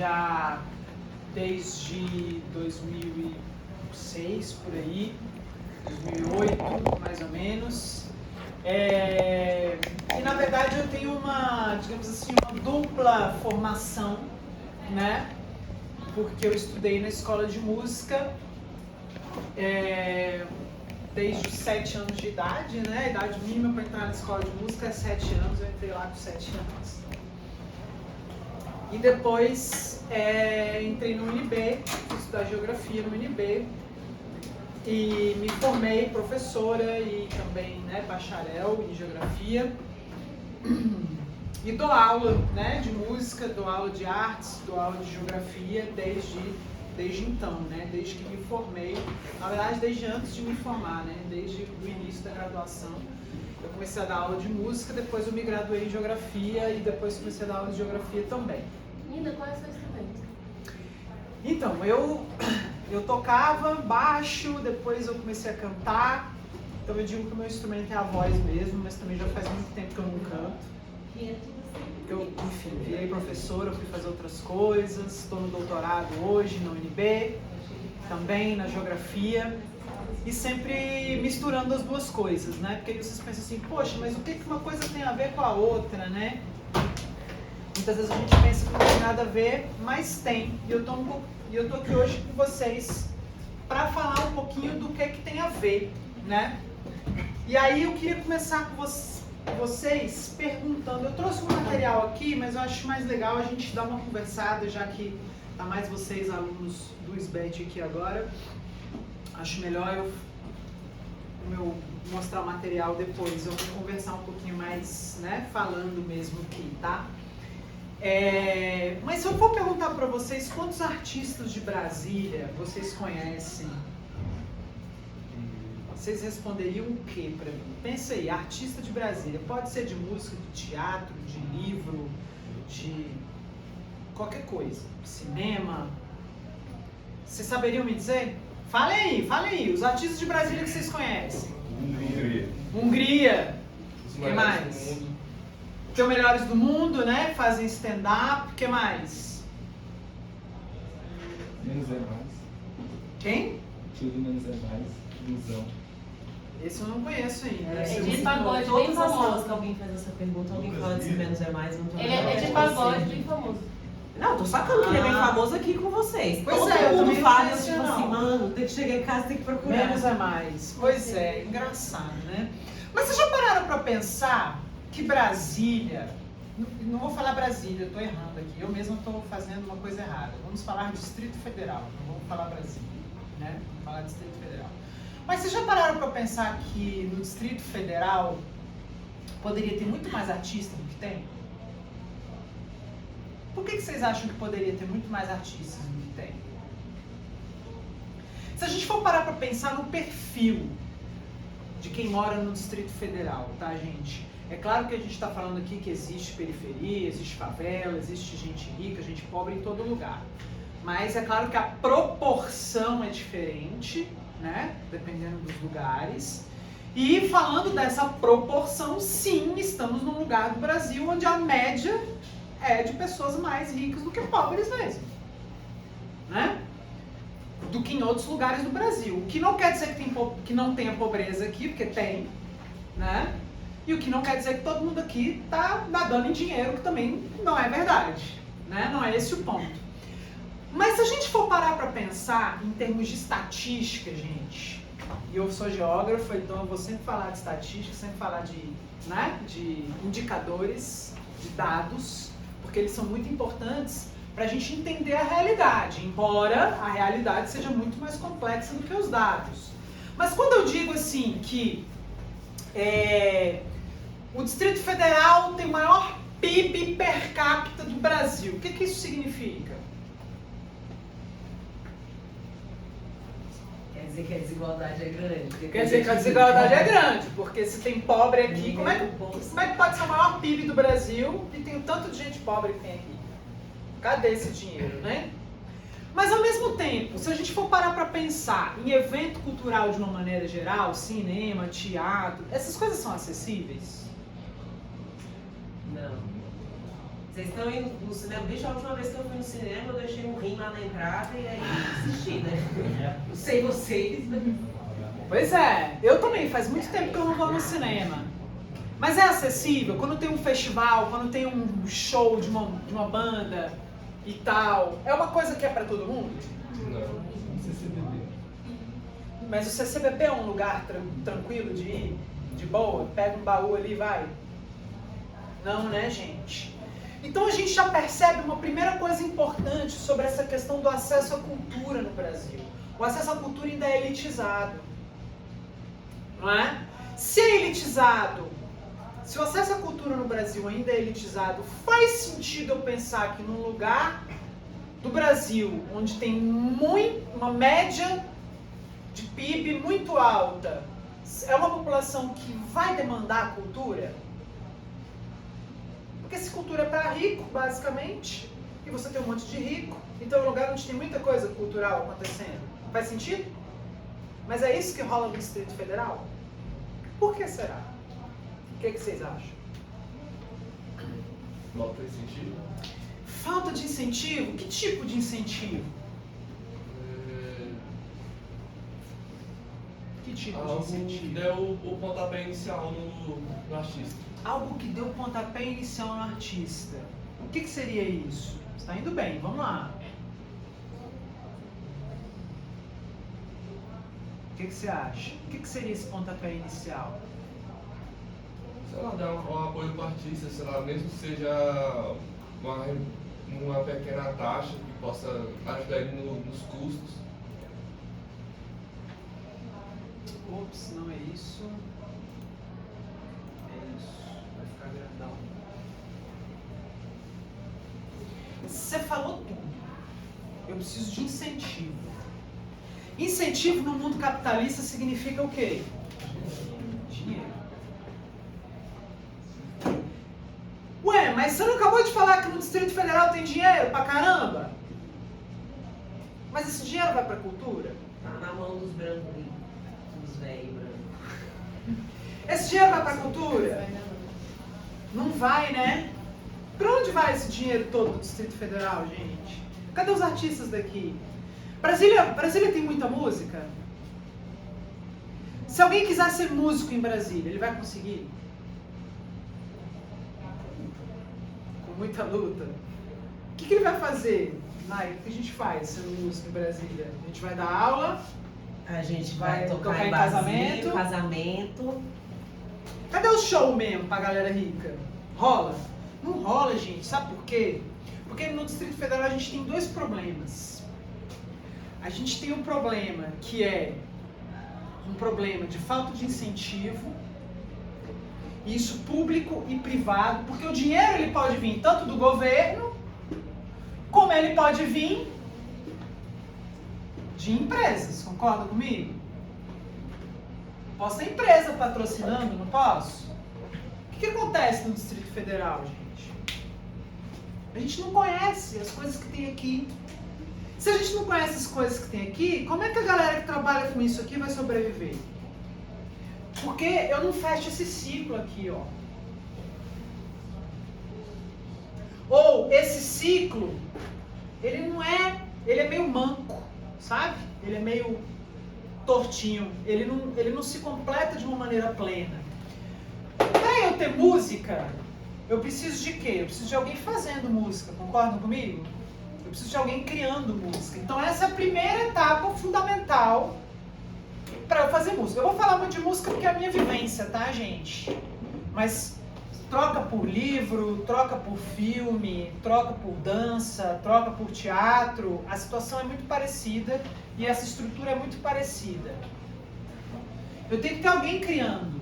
já desde 2006, por aí, 2008, mais ou menos. E na verdade eu tenho uma, digamos assim, uma dupla formação, né? Porque eu estudei na escola de música desde os 7 anos de idade, né? A idade mínima para entrar na escola de música é 7 anos, eu entrei lá com 7 anos. E depois entrei no UNB, fui estudar geografia no UNB e me formei professora e também, né, bacharel em geografia. E dou aula, né, de música, dou aula de artes, dou aula de geografia desde então, né, desde que me formei. Na verdade, desde antes de me formar, né, desde o início da graduação. Eu comecei a dar aula de música, depois eu me graduei em geografia e depois comecei a dar aula de geografia também. Nina, qual é o seu instrumento? Então, eu tocava baixo, depois eu comecei a cantar. Então eu digo que o meu instrumento é a voz mesmo, mas também já faz muito tempo que eu não canto. Eu, enfim, virei professora, fui fazer outras coisas, estou no doutorado hoje na UNB, também na geografia, e sempre misturando as duas coisas, né? Porque aí vocês pensam assim, poxa, mas o que uma coisa tem a ver com a outra, né? Muitas vezes a gente pensa que não tem nada a ver, mas tem. E eu tô aqui hoje com vocês para falar um pouquinho do que tem a ver, né? E aí eu queria começar com vocês perguntando. Eu trouxe um material aqui, mas eu acho mais legal a gente dar uma conversada, já que tá mais vocês, alunos do SBET aqui agora. Acho melhor eu mostrar o material depois. Eu vou conversar um pouquinho mais, né, falando mesmo aqui, tá? Mas se eu for perguntar para vocês quantos artistas de Brasília vocês conhecem, vocês responderiam o que para mim? Pensa aí, artista de Brasília, pode ser de música, de teatro, de livro, de qualquer coisa, cinema. Vocês saberiam me dizer? Falem aí, os artistas de Brasília que vocês conhecem. Hungria. O que mais? Que é o Melhores do Mundo, né? Fazem stand-up. O que mais? Menos é mais. Quem? Tudo menos é mais. Ilusão. Esse eu não conheço ainda. É de pagode, bem Todas as famoso. aulas que alguém faz essa pergunta, alguém fala de menos é mais, não tô Ele é de pagode, bem famoso. Não, tô sacando que ele é bem famoso aqui com vocês. Pois Todo é, eu mundo também fala, não eu conhecia, tipo não. assim, mano, tem que chegar em casa, tem que procurar. Menos é mais. Pois é, engraçado, né? Mas vocês já pararam para pensar que Brasília... Não vou falar Brasília, eu tô errando aqui. Eu mesmo estou fazendo uma coisa errada. Vamos falar Distrito Federal, não vamos falar Brasília, né? Vamos falar Distrito Federal. Mas vocês já pararam para pensar que no Distrito Federal poderia ter muito mais artistas do que tem? Por que vocês acham que poderia ter muito mais artistas do que tem? Se a gente for parar para pensar no perfil de quem mora no Distrito Federal, tá, gente? É claro que a gente está falando aqui que existe periferia, existe favela, existe gente rica, gente pobre em todo lugar. Mas é claro que a proporção é diferente, né? Dependendo dos lugares. E falando dessa proporção, sim, estamos num lugar do Brasil onde a média é de pessoas mais ricas do que pobres mesmo, né? Do que em outros lugares do Brasil. O que não quer dizer que não tenha pobreza aqui, porque tem, né? E o que não quer dizer que todo mundo aqui está nadando em dinheiro, que também não é verdade, né? Não é esse o ponto. Mas se a gente for parar para pensar em termos de estatística, gente, e eu sou geógrafo, então eu vou sempre falar de estatística, sempre falar de, né, de indicadores, de dados, porque eles são muito importantes para a gente entender a realidade, embora a realidade seja muito mais complexa do que os dados. Mas quando eu digo assim que o Distrito Federal tem o maior PIB per capita do Brasil, o que isso significa? Quer dizer que a desigualdade é grande. Quer dizer que a desigualdade é grande, porque se tem pobre aqui, como é que pode ser o maior PIB do Brasil e tem o tanto de gente pobre que tem aqui? Cadê esse dinheiro, né? Mas ao mesmo tempo, se a gente for parar para pensar em evento cultural de uma maneira geral, cinema, teatro, essas coisas são acessíveis? Não. Vocês estão indo no cinema, bicho, a última vez que eu fui no cinema, eu deixei um rim lá na entrada e aí assisti, né? Não sei vocês. Pois é, eu também, faz muito tempo que eu não vou no cinema. Mas é acessível, quando tem um festival, quando tem um show de uma banda e tal, é uma coisa que é pra todo mundo? Não, CCBB. Mas o CCBB é um lugar tranquilo de ir, de boa, pega um baú ali e vai? Não, né, gente? Então a gente já percebe uma primeira coisa importante sobre essa questão do acesso à cultura no Brasil. O acesso à cultura ainda é elitizado, não é? Se é elitizado, se o acesso à cultura no Brasil ainda é elitizado, faz sentido eu pensar que num lugar do Brasil onde tem uma média de PIB muito alta, é uma população que vai demandar cultura? Porque se cultura é para rico, basicamente, e você tem um monte de rico, então é um lugar onde tem muita coisa cultural acontecendo. Faz sentido? Mas é isso que rola no Distrito Federal? Por que será? O que vocês acham? Falta de incentivo? Falta de incentivo? Que tipo de incentivo? Que tipo de Algo que incentivo? deu o pontapé inicial no artista. Algo que deu pontapé inicial no artista. O que seria isso? Está indo bem, vamos lá. O que você acha? O que seria esse pontapé inicial? Sei lá, dar um apoio para o artista, sei lá, mesmo que seja uma pequena taxa que possa ajudar ele nos custos. Ops, não é isso. É isso. Vai ficar grandão. Você falou tudo. Eu preciso de incentivo. Incentivo no mundo capitalista significa o quê? Dinheiro. Ué, mas você não acabou de falar que no Distrito Federal tem dinheiro pra caramba? Mas esse dinheiro vai pra cultura? Tá na mão dos brancos ali, dos velhos brancos. Esse dinheiro vai pra cultura? Não vai, né? Pra onde vai esse dinheiro todo do Distrito Federal, gente? Cadê os artistas daqui? Brasília tem muita música? Se alguém quiser ser músico em Brasília, ele vai conseguir? Com muita luta. O que ele vai fazer? Mai, o que a gente faz sendo músico em Brasília? A gente vai dar aula? A gente Vai vai tocar tocar em em casamento? casamento. Cadê o show mesmo pra galera rica? Rola? Não rola, gente. Sabe por quê? Porque no Distrito Federal a gente tem dois problemas. A gente tem um problema que é um problema de falta de incentivo, isso público e privado, porque o dinheiro ele pode vir tanto do governo, como ele pode vir de empresas, concorda comigo? Posso ter empresa patrocinando, não posso? O que acontece no Distrito Federal, gente? A gente não conhece as coisas que tem aqui. Se a gente não conhece as coisas que tem aqui, como é que a galera que trabalha com isso aqui vai sobreviver? Porque eu não fecho esse ciclo aqui, ó. Ou esse ciclo, ele é meio manco, sabe? Ele é meio tortinho, ele não se completa de uma maneira plena. Para eu ter música, eu preciso de quê? Eu preciso de alguém fazendo música, concordam comigo? Eu preciso de alguém criando música. Então essa é a primeira etapa fundamental para eu fazer música. Eu vou falar muito de música porque é a minha vivência, tá, gente? Mas troca por livro, troca por filme, troca por dança, troca por teatro, a situação é muito parecida e essa estrutura é muito parecida. Eu tenho que ter alguém criando.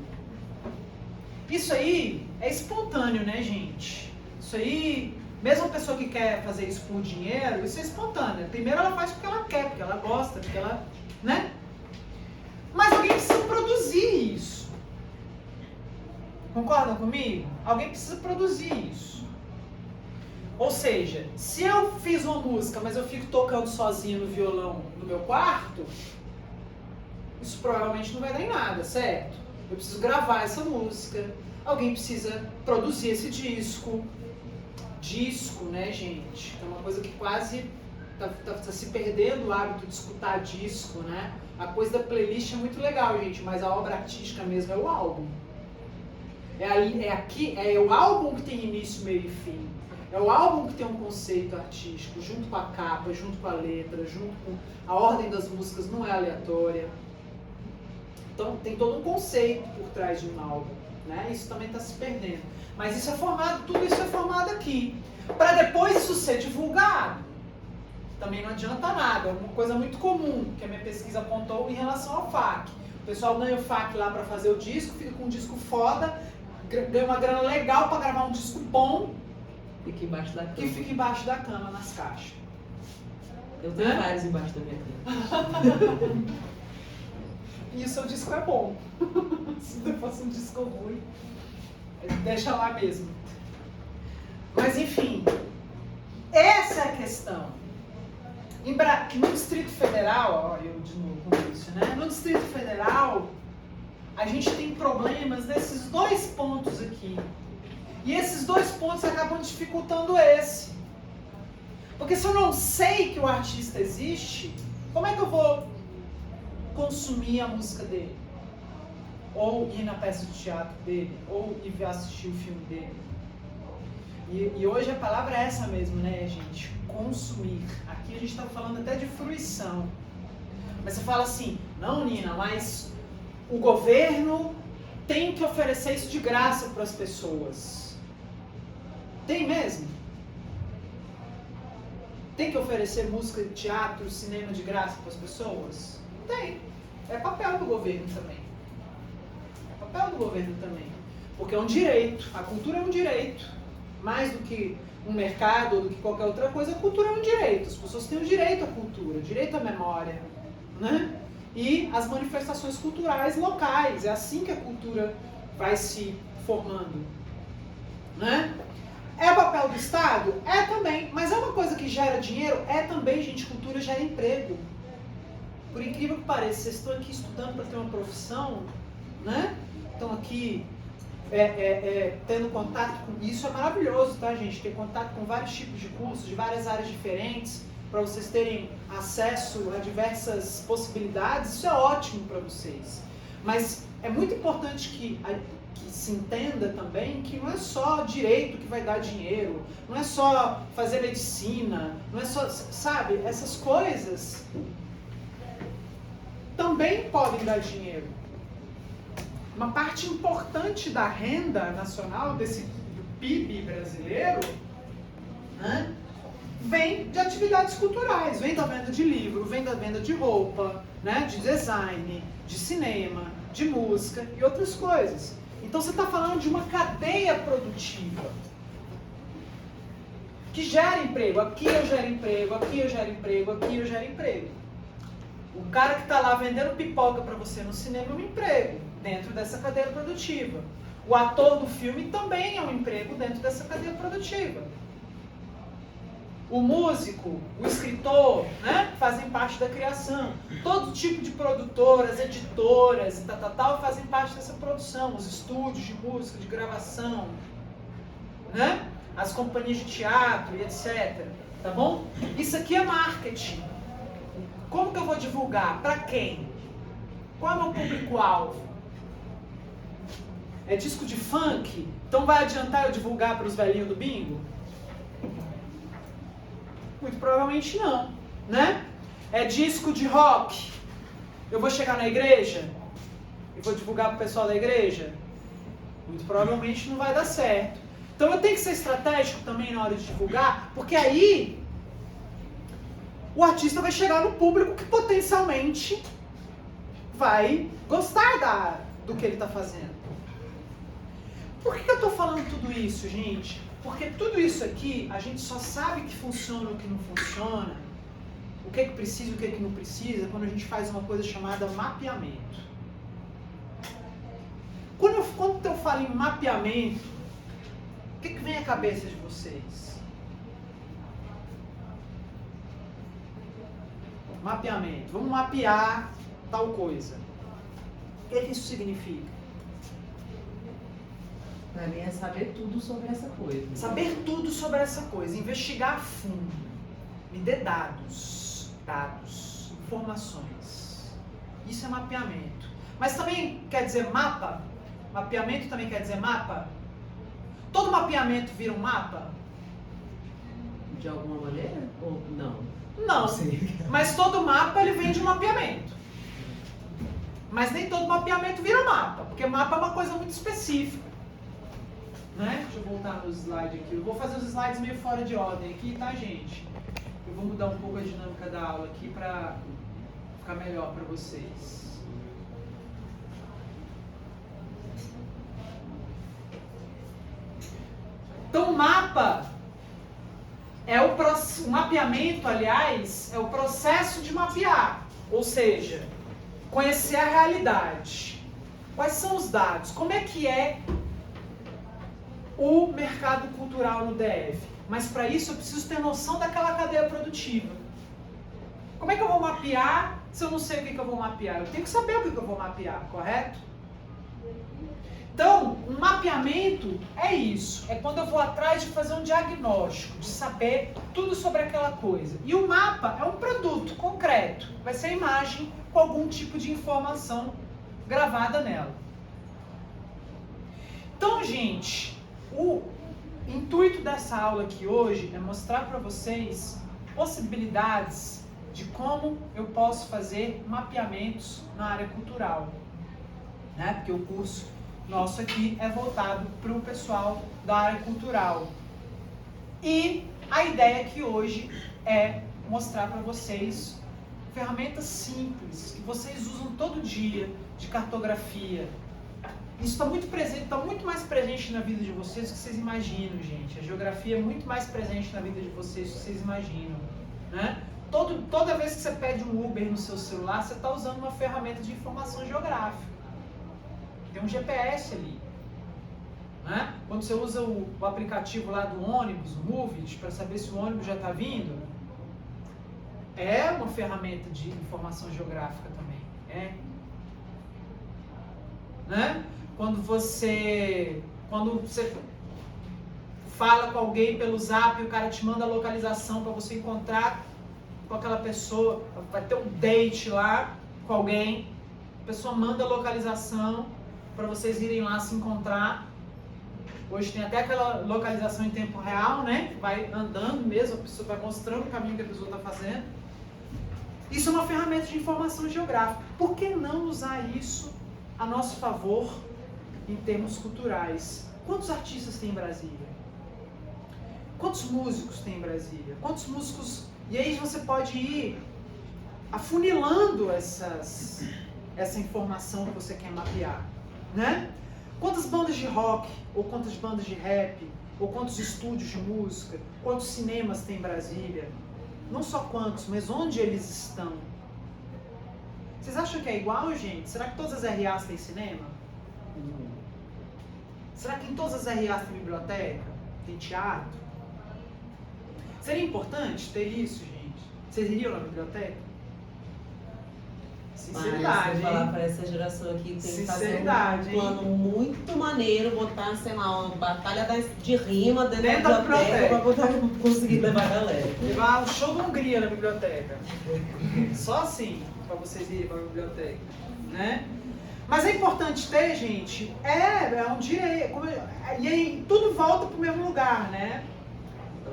Isso aí é espontâneo, né, gente? Isso aí, mesmo a pessoa que quer fazer isso por dinheiro, isso é espontâneo. Primeiro ela faz porque ela quer, porque ela gosta, porque ela, né? Mas alguém precisa produzir isso. Concordam comigo? Alguém precisa produzir isso. Ou seja, se eu fiz uma música, mas eu fico tocando sozinho no violão no meu quarto, isso provavelmente não vai dar em nada, certo? Eu preciso gravar essa música, alguém precisa produzir esse disco, disco, né, gente? É uma coisa que quase tá se perdendo o hábito de escutar disco, né? A coisa da playlist é muito legal, gente, mas a obra artística mesmo é o álbum. É o álbum que tem início, meio e fim. É o álbum que tem um conceito artístico, junto com a capa, junto com a letra, junto com a ordem das músicas, não é aleatória. Então tem todo um conceito por trás de um álbum, né? Isso também está se perdendo. Mas isso é formado, tudo isso é formado aqui. Para depois isso ser divulgado, também não adianta nada. É uma coisa muito comum que a minha pesquisa apontou em relação ao FAQ. O pessoal ganha o FAQ lá para fazer o disco, fica com um disco foda, ganha uma grana legal para gravar um disco bom, Fica embaixo da cama. que fica embaixo da cama, nas caixas. Eu tenho vários embaixo da minha cama. E o seu disco é bom. Se não fosse um disco ruim, deixa lá mesmo. Mas enfim, essa é a questão. No Distrito Federal, ó, eu de novo com isso, né? No Distrito Federal, a gente tem problemas nesses dois pontos aqui. E esses dois pontos acabam dificultando esse. Porque se eu não sei que o artista existe, como é que eu vou consumir a música dele? Ou ir na peça de teatro dele? Ou ir assistir o filme dele? E hoje a palavra é essa mesmo, né, gente? Consumir. Aqui a gente está falando até de fruição. Mas você fala assim, não, Nina, mas o governo tem que oferecer isso de graça para as pessoas. Tem mesmo? Tem que oferecer música, teatro, cinema de graça para as pessoas? Tem. É papel do governo também. É papel do governo também. Porque é um direito. A cultura é um direito. Mais do que um mercado ou do que qualquer outra coisa, a cultura é um direito. As pessoas têm o direito à cultura, direito à memória, né? E as manifestações culturais locais. É assim que a cultura vai se formando, né? É papel do Estado? É também. Mas é uma coisa que gera dinheiro? É também, gente. Cultura gera emprego. Por incrível que pareça, vocês estão aqui estudando para ter uma profissão, né? Estão aqui tendo contato com... Isso é maravilhoso, tá, gente? Ter contato com vários tipos de cursos, de várias áreas diferentes, para vocês terem acesso a diversas possibilidades. Isso é ótimo para vocês. Mas é muito importante que se entenda também que não é só direito que vai dar dinheiro, não é só fazer medicina, não é só, sabe, essas coisas também podem dar dinheiro. Uma parte importante da renda nacional, do PIB brasileiro, né, vem de atividades culturais, vem da venda de livro, vem da venda de roupa, né, de design, de cinema, de música e outras coisas. Então você está falando de uma cadeia produtiva que gera emprego. Aqui eu gero emprego, aqui eu gero emprego, aqui eu gero emprego. O cara que está lá vendendo pipoca para você no cinema é um emprego dentro dessa cadeia produtiva. O ator do filme também é um emprego dentro dessa cadeia produtiva. O músico, o escritor, né, fazem parte da criação. Todo tipo de produtoras, editoras e tal fazem parte dessa produção. Os estúdios de música, de gravação, né, as companhias de teatro e etc. Tá bom? Isso aqui é marketing. Como que eu vou divulgar? Para quem? Qual é o meu público-alvo? É disco de funk? Então vai adiantar eu divulgar para os velhinhos do bingo? Muito provavelmente não, né? É disco de rock? Eu vou chegar na igreja e vou divulgar para o pessoal da igreja? Muito provavelmente não vai dar certo. Então eu tenho que ser estratégico também na hora de divulgar, porque aí o artista vai chegar no público que potencialmente vai gostar do que ele está fazendo. Por que eu estou falando tudo isso, gente? Porque tudo isso aqui, a gente só sabe que funciona ou que não funciona, o que é que precisa e o que é que não precisa, quando a gente faz uma coisa chamada mapeamento. Quando eu falo em mapeamento, o que vem à cabeça de vocês? Mapeamento. Vamos mapear tal coisa. O que isso significa? Pra mim é saber tudo sobre essa coisa. Saber tudo sobre essa coisa, investigar a fundo, me dê dados, informações. Isso é mapeamento. Mas também quer dizer mapa? Mapeamento também quer dizer mapa? Todo mapeamento vira um mapa? De alguma maneira? Ou não? Não, sei. mas todo mapa ele vem de um mapeamento. Mas nem todo mapeamento vira mapa, porque mapa é uma coisa muito específica. Né? Deixa eu voltar no slide aqui. Eu vou fazer os slides meio fora de ordem aqui, tá, gente? Eu vou mudar um pouco a dinâmica da aula aqui para ficar melhor para vocês. Então, o mapa o mapeamento, aliás, é o processo de mapear, ou seja, conhecer a realidade. Quais são os dados? Como é que é o mercado cultural no DF? Mas para isso eu preciso ter noção daquela cadeia produtiva. Como é que eu vou mapear se eu não sei o que eu vou mapear? Eu tenho que saber o que eu vou mapear, correto? Então, um mapeamento é isso. É quando eu vou atrás de fazer um diagnóstico, de saber tudo sobre aquela coisa. E o mapa é um produto concreto. Vai ser a imagem com algum tipo de informação gravada nela. Então, gente, o intuito dessa aula aqui hoje é mostrar para vocês possibilidades de como eu posso fazer mapeamentos na área cultural. Né? Porque o curso nosso aqui é voltado para o pessoal da área cultural. E a ideia aqui hoje é mostrar para vocês ferramentas simples que vocês usam todo dia de cartografia. Isso está muito presente, está muito mais presente na vida de vocês do que vocês imaginam, gente. A geografia é muito mais presente na vida de vocês do que vocês imaginam. Né? Toda vez que você pede um Uber no seu celular, você está usando uma ferramenta de informação geográfica. Tem um GPS ali. Né? Quando você usa o aplicativo lá do ônibus, o Movies, para saber se o ônibus já está vindo, é uma ferramenta de informação geográfica também. É. Né? Quando você fala com alguém pelo Zap e o cara te manda a localização para você encontrar com aquela pessoa, vai ter um date lá com alguém, a pessoa manda a localização para vocês irem lá se encontrar. Hoje tem até aquela localização em tempo real, né? Vai andando mesmo, a pessoa vai mostrando o caminho que a pessoa está fazendo. Isso é uma ferramenta de informação geográfica. Por que não usar isso a nosso favor em termos culturais? Quantos artistas tem em Brasília? Quantos músicos tem em Brasília? Quantos músicos... E aí você pode ir afunilando essa informação que você quer mapear. Né? Quantas bandas de rock, ou quantas bandas de rap, ou quantos estúdios de música, quantos cinemas tem em Brasília? Não só quantos, mas onde eles estão? Vocês acham que é igual, gente? Será que todas as RAs têm cinema? Será que em todas as RAs tem biblioteca? Tem teatro? Seria importante ter isso, gente? Vocês iriam na biblioteca? Sinceridade, vou falar para essa geração aqui que tem que fazer um plano muito maneiro, botar, sei lá, uma batalha de rima dentro da biblioteca para conseguir levar a galera. Levar um show da Hungria na biblioteca. Só assim, para vocês irem para a biblioteca. Né? Mas é importante ter, gente, é um direito. E aí tudo volta para o mesmo lugar, né?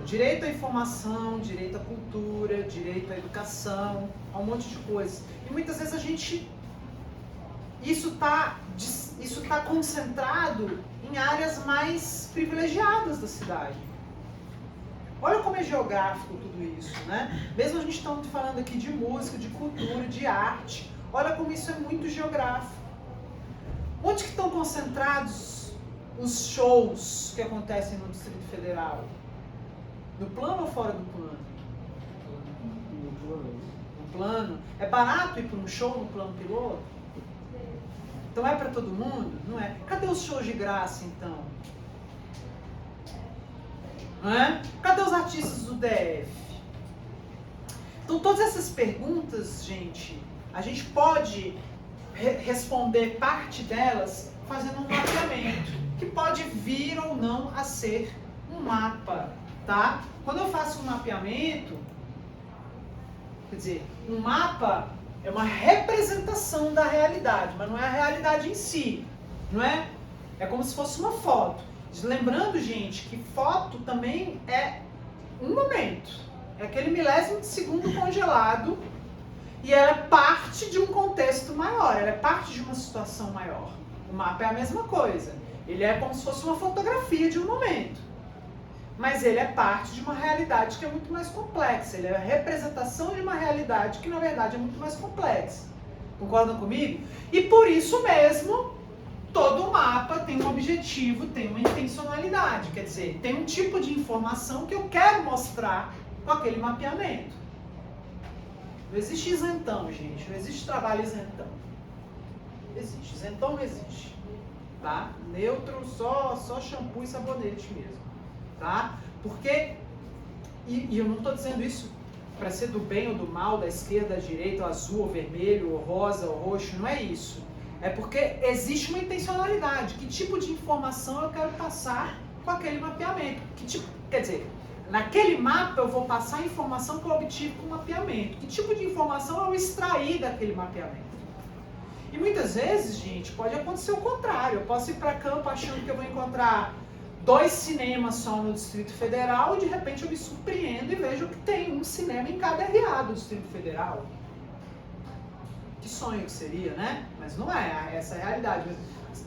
Direito à informação, direito à cultura, direito à educação, a um monte de coisas. E muitas vezes a gente... Isso tá concentrado em áreas mais privilegiadas da cidade. Olha como é geográfico tudo isso, né? Mesmo a gente estando falando aqui de música, de cultura, de arte, olha como isso é muito geográfico. Onde que estão concentrados os shows que acontecem no Distrito Federal? No plano ou fora do plano? No plano. É barato ir para um show no plano piloto? Então é para todo mundo? Não é. Cadê os shows de graça, então? Não é? Cadê os artistas do DF? Então todas essas perguntas, gente, a gente pode responder parte delas fazendo um mapeamento, que pode vir ou não a ser um mapa, tá? Quando eu faço um mapeamento, quer dizer, um mapa é uma representação da realidade, mas não é a realidade em si, não é? É como se fosse uma foto. Lembrando, gente, que foto também é um momento, é aquele milésimo de segundo congelado, e ela é parte de um contexto maior, ela é parte de uma situação maior. O mapa é a mesma coisa, ele é como se fosse uma fotografia de um momento, mas ele é parte de uma realidade que é muito mais complexa, ele é a representação de uma realidade que na verdade é muito mais complexa. Concordam comigo? E por isso mesmo, todo mapa tem um objetivo, tem uma intencionalidade, quer dizer, tem um tipo de informação que eu quero mostrar com aquele mapeamento. Não existe isentão, gente. Não existe trabalho isentão. Existe. Isentão não existe. Tá? Neutro, só shampoo e sabonete mesmo. Tá? Porque, e eu não estou dizendo isso para ser do bem ou do mal, da esquerda, da direita, ou azul, ou vermelho, ou rosa, ou roxo. Não é isso. É porque existe uma intencionalidade. Que tipo de informação eu quero passar com aquele mapeamento? Que tipo, quer dizer, naquele mapa eu vou passar a informação que eu obtive com o mapeamento. Que tipo de informação eu extraí daquele mapeamento? E muitas vezes, gente, pode acontecer o contrário. Eu posso ir para campo achando que eu vou encontrar 2 cinemas só no Distrito Federal e de repente eu me surpreendo e vejo que tem um cinema em cada RA do Distrito Federal. Que sonho que seria, né? Mas não é, essa é a realidade.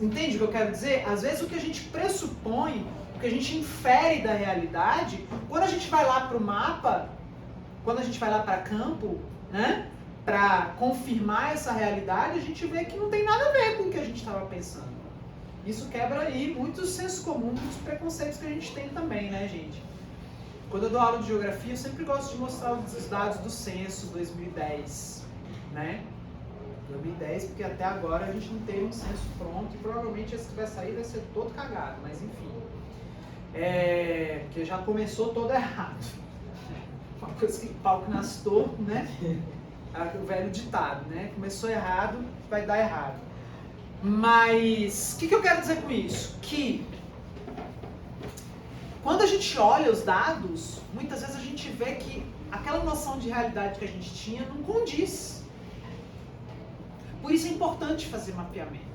Entende o que eu quero dizer? Às vezes o que a gente pressupõe, o que a gente infere da realidade, quando a gente vai lá para o mapa, quando a gente vai lá para campo, né, para confirmar essa realidade, a gente vê que não tem nada a ver com o que a gente estava pensando. Isso quebra aí muitos senso comum, muitos preconceitos que a gente tem também, né, gente? Quando eu dou aula de geografia, eu sempre gosto de mostrar os dados do censo 2010, né? 2010, porque até agora a gente não teve um censo pronto e provavelmente esse que vai sair vai ser todo cagado, mas enfim. Porque já começou todo errado. Uma coisa que pau que nasce torto, né? O velho ditado, né? Começou errado, vai dar errado. Mas, o que eu quero dizer com isso? Que quando a gente olha os dados, muitas vezes a gente vê que aquela noção de realidade que a gente tinha não condiz. Por isso é importante fazer mapeamento.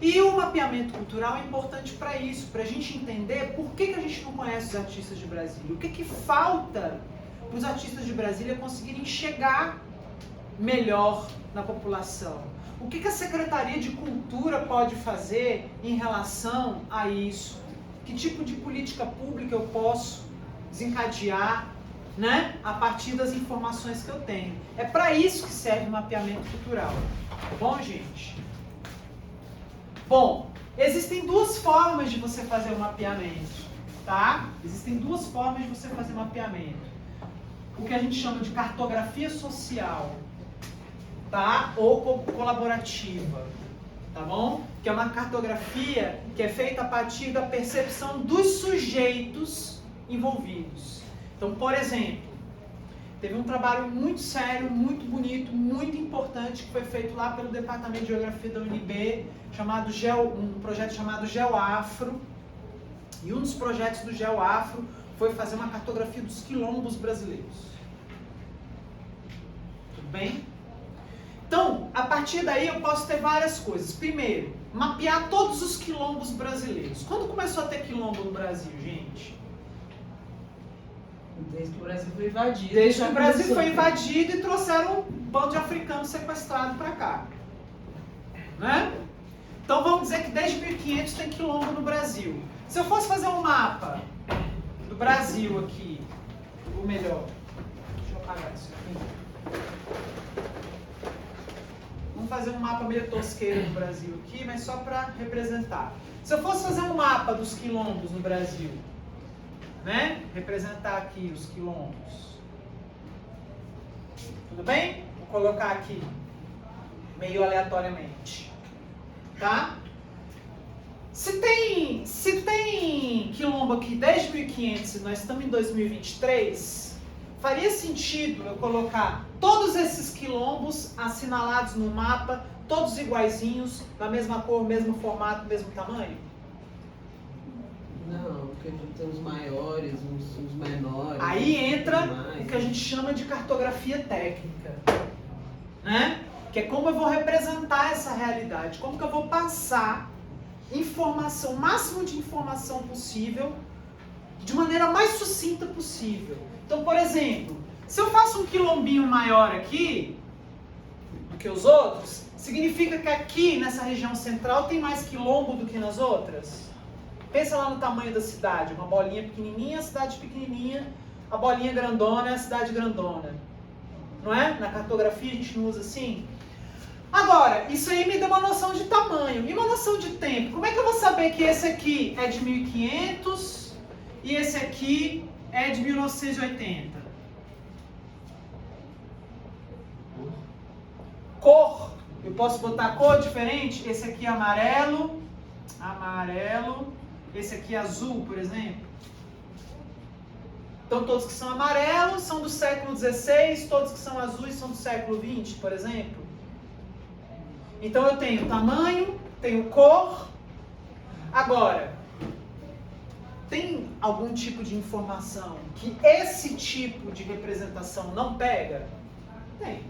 E o mapeamento cultural é importante para isso, para a gente entender por que a gente não conhece os artistas de Brasília. O que falta para os artistas de Brasília conseguirem chegar melhor na população. O que a Secretaria de Cultura pode fazer em relação a isso? Que tipo de política pública eu posso desencadear, né, a partir das informações que eu tenho? É para isso que serve o mapeamento cultural. Tá bom, gente? Bom, existem 2 formas de você fazer o mapeamento, tá? Existem 2 formas de você fazer mapeamento. O que a gente chama de cartografia social, tá? Ou colaborativa, tá bom? Que é uma cartografia que é feita a partir da percepção dos sujeitos envolvidos. Então, por exemplo, teve um trabalho muito sério, muito bonito, muito importante que foi feito lá pelo Departamento de Geografia da UNB, um projeto chamado GeoAfro. E um dos projetos do GeoAfro foi fazer uma cartografia dos quilombos brasileiros. Tudo bem? Então, a partir daí eu posso ter várias coisas. Primeiro, mapear todos os quilombos brasileiros. Quando começou a ter quilombo no Brasil, gente? Desde que o Brasil foi invadido. Desde que o Brasil foi invadido e trouxeram um bando de africanos sequestrados para cá. Né? Então vamos dizer que desde 1500 tem quilombo no Brasil. Se eu fosse fazer um mapa do Brasil aqui, ou melhor, deixa eu apagar isso aqui. Vamos fazer um mapa meio tosqueiro do Brasil aqui, mas só para representar. Se eu fosse fazer um mapa dos quilombos no Brasil, né? Representar aqui os quilombos. Tudo bem? Vou colocar aqui meio aleatoriamente. Tá? Se tem quilombo aqui desde 1500 e nós estamos em 2023, faria sentido eu colocar todos todos esses quilombos assinalados no mapa, todos iguaizinhos, da mesma cor, mesmo formato, mesmo tamanho? Não, porque a gente tem uns maiores, uns menores. Aí entra o que a gente chama de cartografia técnica, né? Que é como eu vou representar essa realidade, como que eu vou passar informação, o máximo de informação possível, de maneira mais sucinta possível. Então, por exemplo, se eu faço um quilombinho maior aqui do que os outros, significa que aqui nessa região central tem mais quilombo do que nas outras? Pensa lá no tamanho da cidade, uma bolinha pequenininha, a cidade pequenininha, a bolinha grandona é a cidade grandona. Não é? Na cartografia a gente não usa assim? Agora, isso aí me dá uma noção de tamanho e uma noção de tempo. Como é que eu vou saber que esse aqui é de 1500 e esse aqui é de 1980? Cor. Eu posso botar cor diferente? Esse aqui é amarelo, esse aqui é azul, por exemplo. Então todos que são amarelos são do século XVI, todos que são azuis são do século XX, por exemplo. Então eu tenho tamanho, tenho cor. Agora, tem algum tipo de informação que esse tipo de representação não pega? Tem.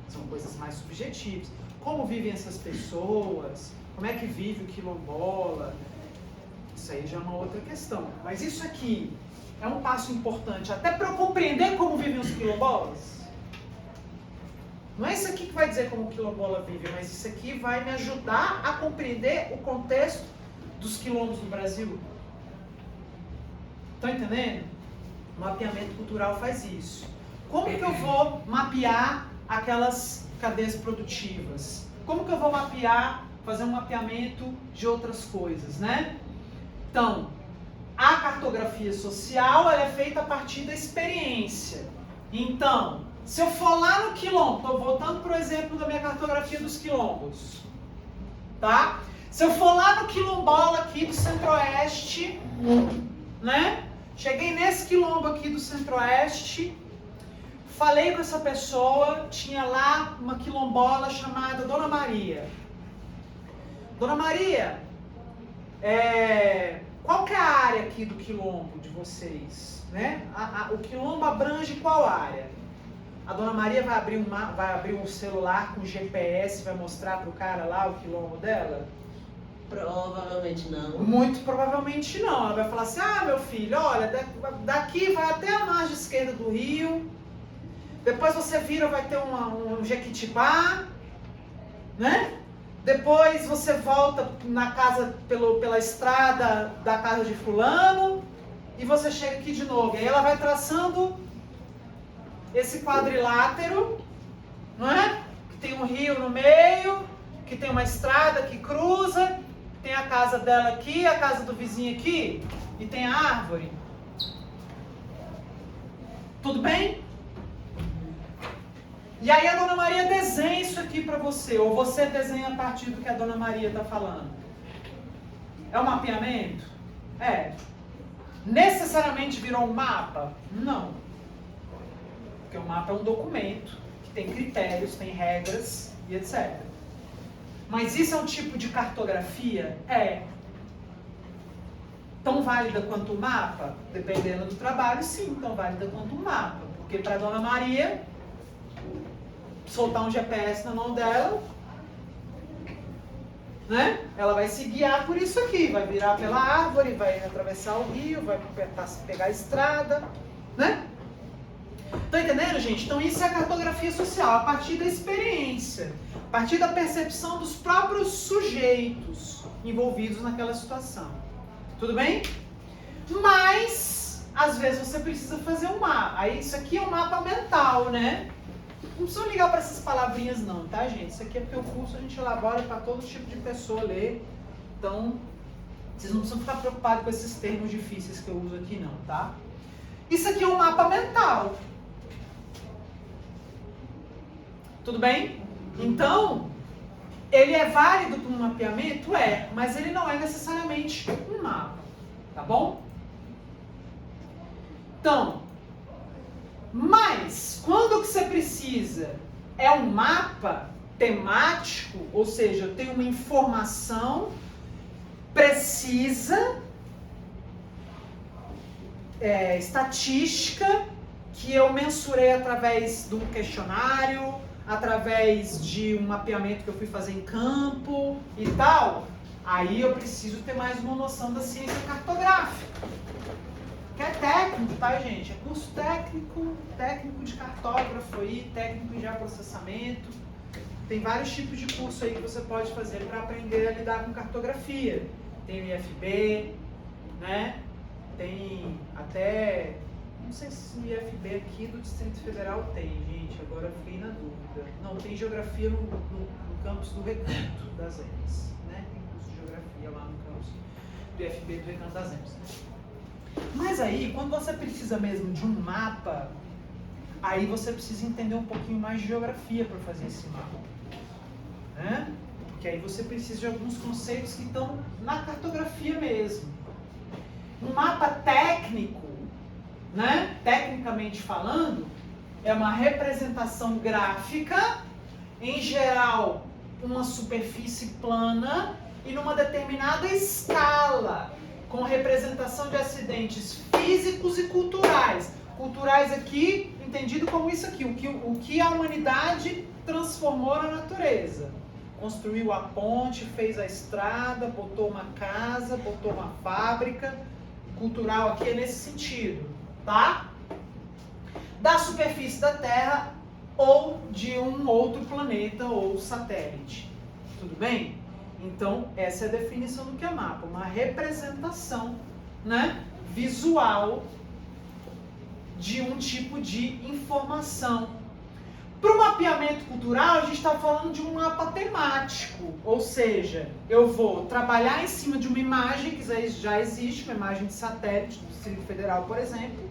São coisas mais subjetivas. Como vivem essas pessoas? Como é que vive o quilombola? Isso aí já é uma outra questão. Mas isso aqui é um passo importante, até para eu compreender como vivem os quilombolas. Não é isso aqui que vai dizer como o quilombola vive, mas isso aqui vai me ajudar a compreender o contexto dos quilombos no Brasil. Estão entendendo? O mapeamento cultural faz isso. Como que eu vou mapear aquelas cadeias produtivas? Como que eu vou mapear, fazer um mapeamento de outras coisas, né? Então, a cartografia social ela é feita a partir da experiência. Então, se eu for lá no quilombo, estou voltando para o exemplo da minha cartografia dos quilombos, tá? Se eu for lá no quilombola aqui do Centro-Oeste, né? Cheguei nesse quilombo aqui do Centro-Oeste, falei com essa pessoa, tinha lá uma quilombola chamada Dona Maria. Dona Maria, qual que é a área aqui do quilombo de vocês? Né? O quilombo abrange qual área? A Dona Maria vai abrir um celular com GPS, vai mostrar para o cara lá o quilombo dela? Provavelmente não. Muito provavelmente não. Ela vai falar assim, meu filho, olha, daqui vai até a margem esquerda do rio, depois você vira, vai ter um Jequitibá, né? Depois você volta na casa, pela estrada da casa de fulano, e você chega aqui de novo. E aí ela vai traçando esse quadrilátero, não é? Que tem um rio no meio, que tem uma estrada que cruza, tem a casa dela aqui, a casa do vizinho aqui, e tem a árvore. Tudo bem? E aí a Dona Maria desenha isso aqui para você, ou você desenha a partir do que a Dona Maria está falando. É um mapeamento? É. Necessariamente virou um mapa? Não. Porque o mapa é um documento que tem critérios, tem regras e etc. Mas isso é um tipo de cartografia? É. Tão válida quanto o mapa? Dependendo do trabalho, sim, tão válida quanto o mapa. Porque para a Dona Maria, soltar um GPS na mão dela, né? Ela vai se guiar por isso aqui, vai virar pela árvore, vai atravessar o rio, vai pegar a estrada, né? Estão entendendo, gente? Então isso é a cartografia social, a partir da experiência, a partir da percepção dos próprios sujeitos envolvidos naquela situação. Tudo bem? Mas, às vezes você precisa fazer um mapa. Aí isso aqui é um mapa mental, né? Não precisam ligar para essas palavrinhas não, tá, gente? Isso aqui é porque o curso a gente elabora para todo tipo de pessoa ler. Então, vocês não precisam ficar preocupados com esses termos difíceis que eu uso aqui não, tá? Isso aqui é um mapa mental. Tudo bem? Então, ele é válido para um mapeamento? É, mas ele não é necessariamente um mapa, tá bom? Então, mas, quando que você precisa precisa é um mapa temático, ou seja, eu tenho uma informação precisa, estatística, que eu mensurei através de um questionário, através de um mapeamento que eu fui fazer em campo e tal, aí eu preciso ter mais uma noção da ciência cartográfica. Que é técnico, tá, gente? É curso técnico, técnico de cartógrafo aí, técnico em geoprocessamento. Tem vários tipos de curso aí que você pode fazer para aprender a lidar com cartografia. Tem o IFB, né? Tem até... Não sei se o IFB aqui do Distrito Federal tem, gente. Agora eu fiquei na dúvida. Não, tem geografia no campus do Recanto das Emas, né? Tem curso de geografia lá no campus do IFB do Recanto das Emas. Mas aí, quando você precisa mesmo de um mapa, aí você precisa entender um pouquinho mais de geografia para fazer esse mapa, né? Porque aí você precisa de alguns conceitos que estão na cartografia mesmo. Um mapa técnico, né? Tecnicamente falando, é uma representação gráfica, em geral, uma superfície plana e numa determinada escala, com representação de acidentes físicos e culturais. Culturais aqui, entendido como isso aqui, o que a humanidade transformou na natureza. Construiu a ponte, fez a estrada, botou uma casa, botou uma fábrica. Cultural aqui é nesse sentido, tá? Da superfície da Terra ou de um outro planeta ou satélite. Tudo bem? Então, essa é a definição do que é mapa. Uma representação, né, visual de um tipo de informação. Para o mapeamento cultural, a gente está falando de um mapa temático. Ou seja, eu vou trabalhar em cima de uma imagem que já existe, uma imagem de satélite do Distrito Federal, por exemplo.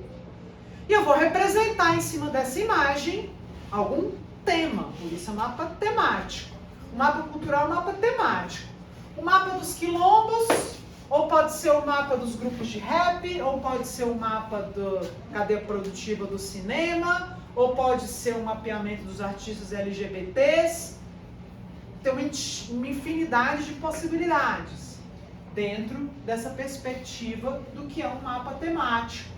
E eu vou representar em cima dessa imagem algum tema. Por isso é mapa temático. O mapa cultural é um mapa temático. O mapa dos quilombos, ou pode ser o mapa dos grupos de rap, ou pode ser o mapa da cadeia produtiva do cinema, ou pode ser o mapeamento dos artistas LGBTs. Tem uma infinidade de possibilidades dentro dessa perspectiva do que é um mapa temático,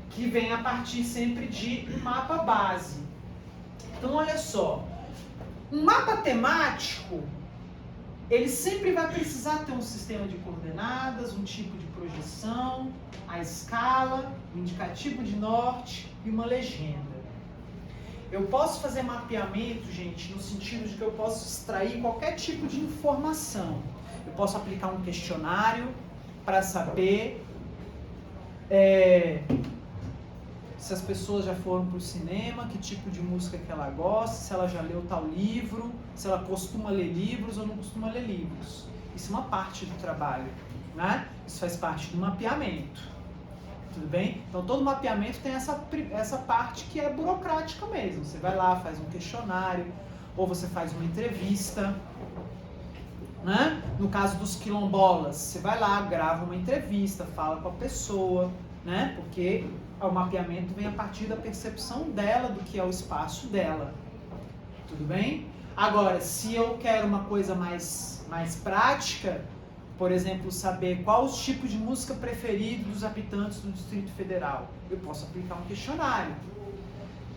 que vem a partir sempre de um mapa base. Então, olha só. Um mapa temático, ele sempre vai precisar ter um sistema de coordenadas, um tipo de projeção, a escala, um indicativo de norte e uma legenda. Eu posso fazer mapeamento, gente, no sentido de que eu posso extrair qualquer tipo de informação. Eu posso aplicar um questionário para saber se as pessoas já foram para o cinema, que tipo de música que ela gosta, se ela já leu tal livro, se ela costuma ler livros ou não costuma ler livros. Isso é uma parte do trabalho, né? Isso faz parte do mapeamento. Tudo bem? Então, todo mapeamento tem essa parte que é burocrática mesmo. Você vai lá, faz um questionário, ou você faz uma entrevista, né? No caso dos quilombolas, você vai lá, grava uma entrevista, fala com a pessoa, né? Porque o mapeamento vem a partir da percepção dela do que é o espaço dela. Tudo bem? Agora, se eu quero uma coisa mais prática, por exemplo, saber qual os tipos de música preferidos dos habitantes do Distrito Federal, eu posso aplicar um questionário.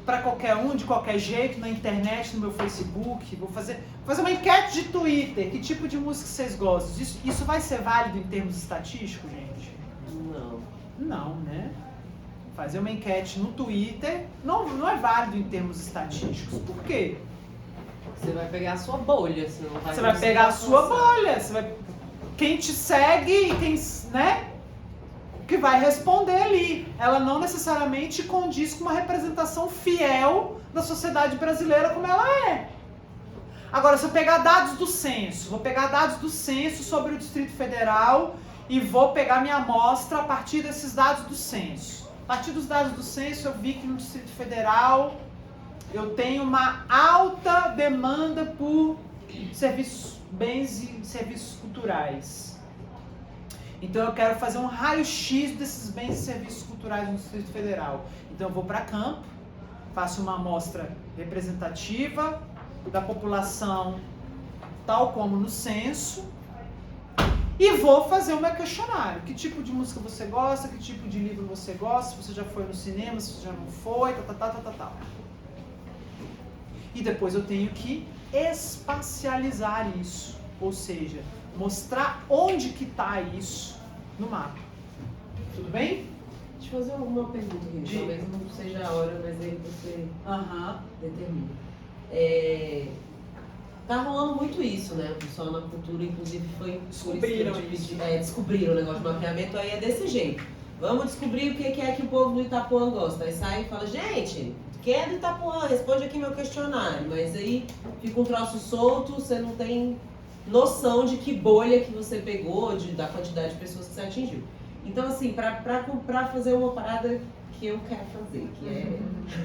Para qualquer um, de qualquer jeito, na internet, no meu Facebook, vou fazer uma enquete de Twitter, que tipo de música vocês gostam? Isso vai ser válido em termos estatísticos, gente? Não. Não, né? Fazer uma enquete no Twitter não é válido em termos estatísticos. Por quê? Você vai pegar a sua bolha, senão vai. Você vai pegar a sua bolha. Quem te segue e quem, né? Que vai responder ali. Ela não necessariamente condiz com uma representação fiel da sociedade brasileira como ela é. Agora, se eu pegar dados do censo, vou pegar dados do censo sobre o Distrito Federal e vou pegar minha amostra a partir desses dados do censo. A partir dos dados do censo, eu vi que no Distrito Federal eu tenho uma alta demanda por bens e serviços culturais. Então eu quero fazer um raio-x desses bens e serviços culturais no Distrito Federal. Então eu vou para campo, faço uma amostra representativa da população, tal como no censo, e vou fazer o meu questionário. Que tipo de música você gosta, que tipo de livro você gosta, se você já foi no cinema, se você já não foi, tal. E depois eu tenho que espacializar isso, ou seja, mostrar onde que está isso no mapa. Tudo bem? Deixa eu fazer uma pergunta aqui, talvez não seja a hora, mas aí você determina. Tá rolando muito isso, né? O pessoal na cultura, inclusive, foi descobriram o negócio de mapeamento, aí é desse jeito. Vamos descobrir o que é que o povo do Itapuã gosta. Aí sai e fala, gente, quem é do Itapuã? Responde aqui meu questionário. Mas aí fica um troço solto, você não tem noção de que bolha que você pegou, da quantidade de pessoas que você atingiu. Então, assim, pra fazer uma parada que eu quero fazer, que é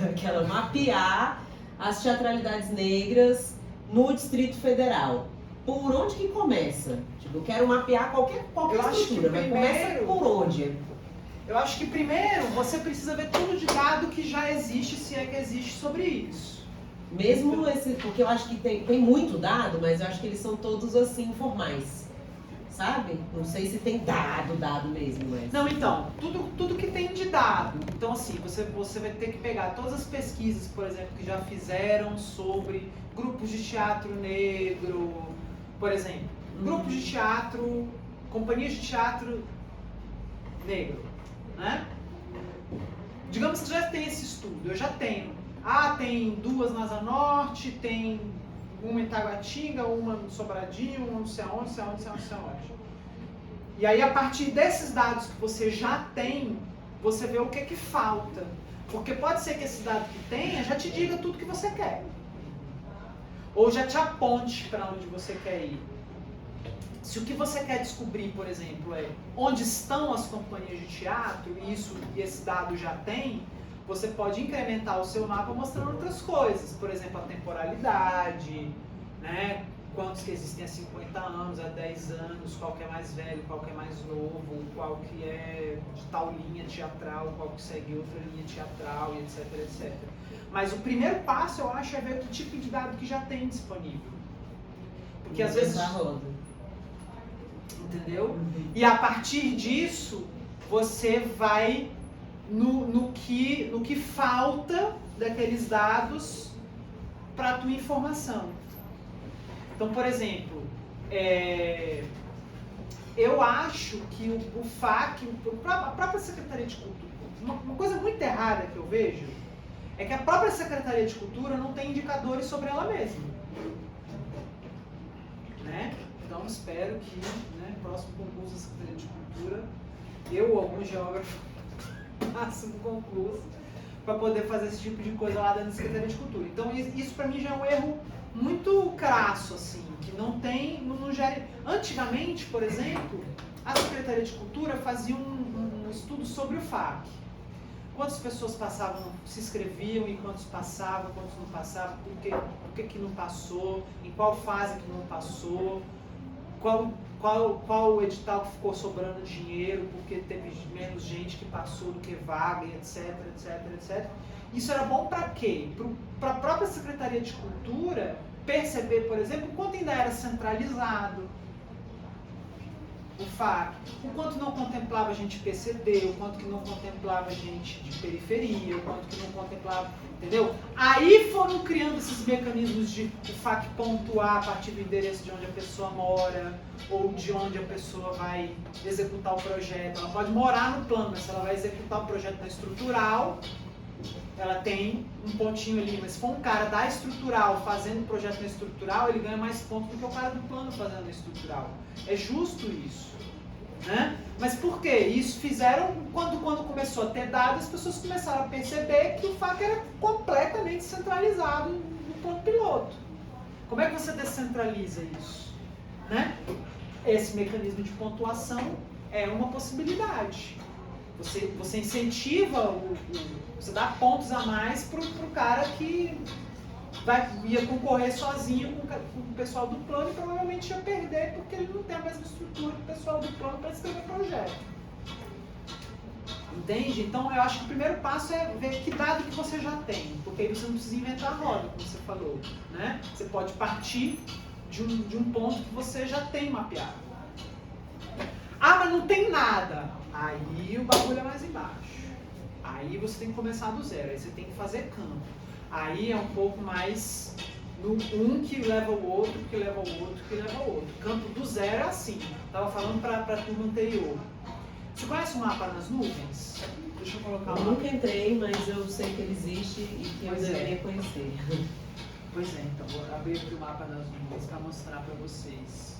aquela mapear as teatralidades negras no Distrito Federal. Por onde que começa? Tipo, eu quero mapear qualquer estrutura, mas começa por onde? Eu acho que primeiro você precisa ver tudo de dado que já existe, se é que existe sobre isso. Mesmo esse, porque eu acho que tem muito dado, mas eu acho que eles são todos assim informais. Sabe? Não sei se tem dado mesmo, mas... Não, então, tudo que tem de dado. Então, assim, você vai ter que pegar todas as pesquisas, por exemplo, que já fizeram sobre grupos de teatro negro, por exemplo, grupos de teatro, companhias de teatro negro, né? Digamos que já tem esse estudo, eu já tenho. Tem 2 na Asa Norte, tem uma em Taguatinga, uma no Sobradinho, uma não sei aonde. E aí, a partir desses dados que você já tem, você vê o que é que falta. Porque pode ser que esse dado que tenha já te diga tudo que você quer. Ou já te aponte para onde você quer ir. Se o que você quer descobrir, por exemplo, é onde estão as companhias de teatro, e esse dado já tem, você pode incrementar o seu mapa mostrando outras coisas. Por exemplo, a temporalidade, né? Quantos que existem há 50 anos, há 10 anos, qual que é mais velho, qual que é mais novo, qual que é de tal linha teatral, qual que segue outra linha teatral, e etc, etc. Mas o primeiro passo, eu acho, é ver que tipo de dado que já tem disponível. Porque às vezes... Entendeu? E a partir disso, você vai no que falta daqueles dados para a tua informação. Então, por exemplo, eu acho que o FAC, a própria Secretaria de Cultura, uma coisa muito errada que eu vejo, é que a própria Secretaria de Cultura não tem indicadores sobre ela mesma. Né? Então, espero que, próximo concurso da Secretaria de Cultura, eu ou algum geógrafo faça um concurso para poder fazer esse tipo de coisa lá dentro da Secretaria de Cultura. Então, isso para mim já é um erro muito crasso, assim, que não gera... Antigamente, por exemplo, a Secretaria de Cultura fazia um estudo sobre o FAC. Quantas pessoas passavam, se inscreviam, e quantos passavam, quantos não passavam, por que não passou, em qual fase que não passou, qual edital que ficou sobrando dinheiro, porque teve menos gente que passou do que vaga, etc, etc, etc. Isso era bom para quê? Para a própria Secretaria de Cultura perceber, por exemplo, o quanto ainda era centralizado o FAC, o quanto não contemplava gente PCD, o quanto que não contemplava gente de periferia, o quanto que não contemplava, entendeu? Aí foram criando esses mecanismos de o FAC pontuar a partir do endereço de onde a pessoa mora, ou de onde a pessoa vai executar o projeto. Ela pode morar no plano, mas se ela vai executar o projeto na estrutural, ela tem um pontinho ali, mas se for um cara da estrutural fazendo o projeto na estrutural, ele ganha mais pontos do que o cara do plano fazendo na estrutural. É justo isso, né? Mas por quê? Isso fizeram, quando começou a ter dados, as pessoas começaram a perceber que o FAC era completamente centralizado no plano piloto. Como é que você descentraliza isso? Né? Esse mecanismo de pontuação é uma possibilidade. Você incentiva, você dá pontos a mais para o cara que ia concorrer sozinho com o pessoal do plano e provavelmente ia perder porque ele não tem a mesma estrutura que o pessoal do plano para escrever projeto. Entende? Então eu acho que o primeiro passo é ver que dado que você já tem, porque aí você não precisa inventar a roda, como você falou, né? Você pode partir de um ponto que você já tem mapeado. Ah, mas não tem nada. Aí o bagulho é mais embaixo. Aí você tem que começar do zero, aí você tem que fazer campo. Aí é um pouco mais no um que leva o outro, que leva o outro, que leva o outro. Campo do zero é assim. Tava falando para a turma anterior. Você conhece o mapa nas nuvens? Deixa eu colocar Eu lá. nunca entrei, mas eu sei que ele existe e que eu Pois é. deveria conhecer. Pois é, então vou abrir aqui o mapa das nuvens para mostrar para vocês.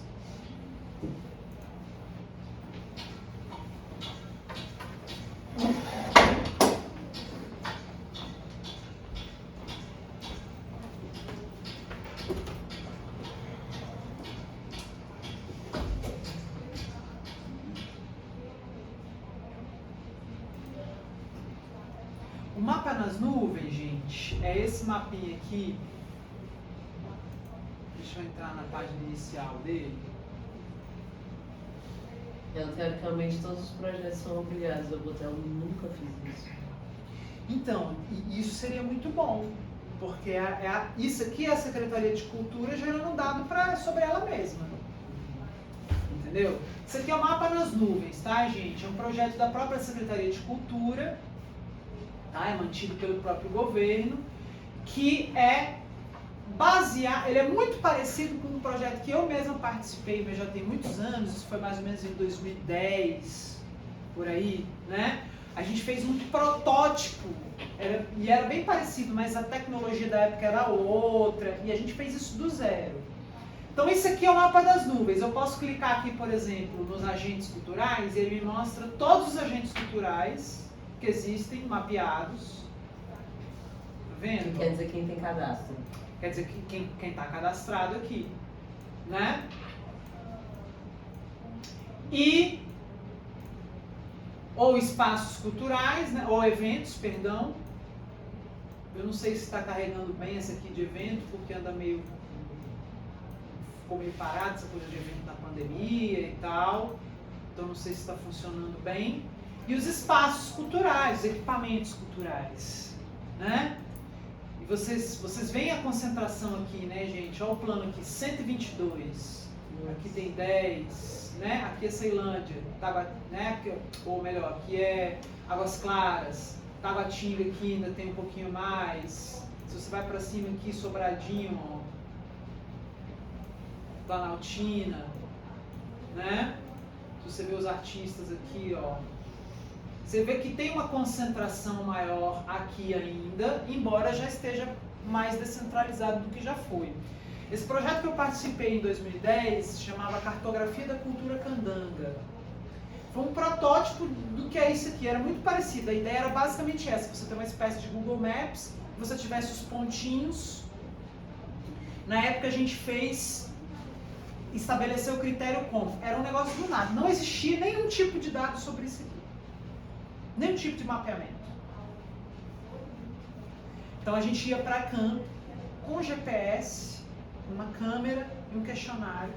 O mapa nas nuvens, gente, é esse mapinha aqui. Deixa eu entrar na página inicial dele. Teoricamente, todos os projetos são obrigados a botar. Eu nunca fiz isso. Então, isso seria muito bom, porque isso aqui é a Secretaria de Cultura gerando dado sobre ela mesma. Entendeu? Isso aqui é o mapa nas nuvens, tá, gente? É um projeto da própria Secretaria de Cultura, tá? É mantido pelo próprio governo, que é baseado, ele é muito parecido com um projeto que eu mesma participei, mas já tem muitos anos, isso foi mais ou menos em 2010, por aí, né? A gente fez um protótipo, e era bem parecido, mas a tecnologia da época era outra, e a gente fez isso do zero. Então isso aqui é o mapa das nuvens. Eu posso clicar aqui, por exemplo, nos agentes culturais, e ele me mostra todos os agentes culturais que existem, mapeados. Tá vendo? Quer dizer quem tem cadastro. Quer dizer, quem está cadastrado aqui, né? E ou espaços culturais, né? Ou eventos, perdão. Eu não sei se está carregando bem essa aqui de evento, porque anda ficou meio parado essa coisa de evento na pandemia e tal. Então não sei se está funcionando bem. E os espaços culturais, os equipamentos culturais, né? E vocês veem a concentração aqui, né, gente? Olha o plano aqui, 122. Aqui tem 10, né? Aqui é Ceilândia, né? Ou melhor, aqui é Águas Claras, Taguatinga aqui ainda tem um pouquinho mais. Se você vai para cima aqui, Sobradinho, ó, Planaltina, né? Se você vê os artistas aqui, ó, você vê que tem uma concentração maior aqui ainda, embora já esteja mais descentralizado do que já foi. Esse projeto que eu participei em 2010 se chamava Cartografia da Cultura Candanga. Foi um protótipo do que é isso aqui, era muito parecido. A ideia era basicamente essa, você tem uma espécie de Google Maps, você tivesse os pontinhos. Na época a gente estabeleceu o critério como? Era um negócio do nada, não existia nenhum tipo de dado sobre isso aqui. Nenhum tipo de mapeamento. Então a gente ia para campo com GPS, uma câmera e um questionário,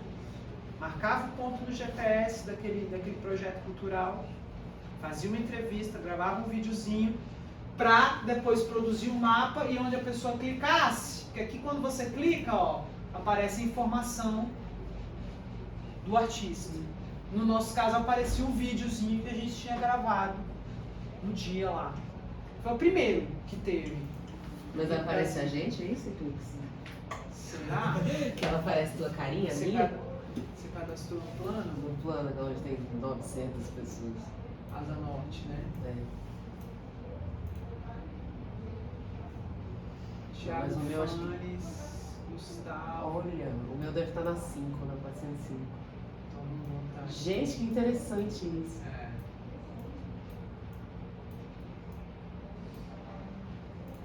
marcava o ponto no GPS daquele projeto cultural, fazia uma entrevista, gravava um videozinho para depois produzir um mapa e onde a pessoa clicasse, porque aqui quando você clica, ó, aparece a informação do artista. No nosso caso aparecia um videozinho que a gente tinha gravado no dia lá. Foi o primeiro que teve. Mas aparece a gente, é isso, Clix? Será? Que ela aparece tua carinha, Você minha? Você cadastrou no plano? No plano, onde tem 900 pessoas. Asa Norte, né? É. Thiago Mas o meu acho que- Fanes, Gustavo. Olha, o meu deve estar na 5, na 405. Então não vou botar. Gente, que interessante isso. É.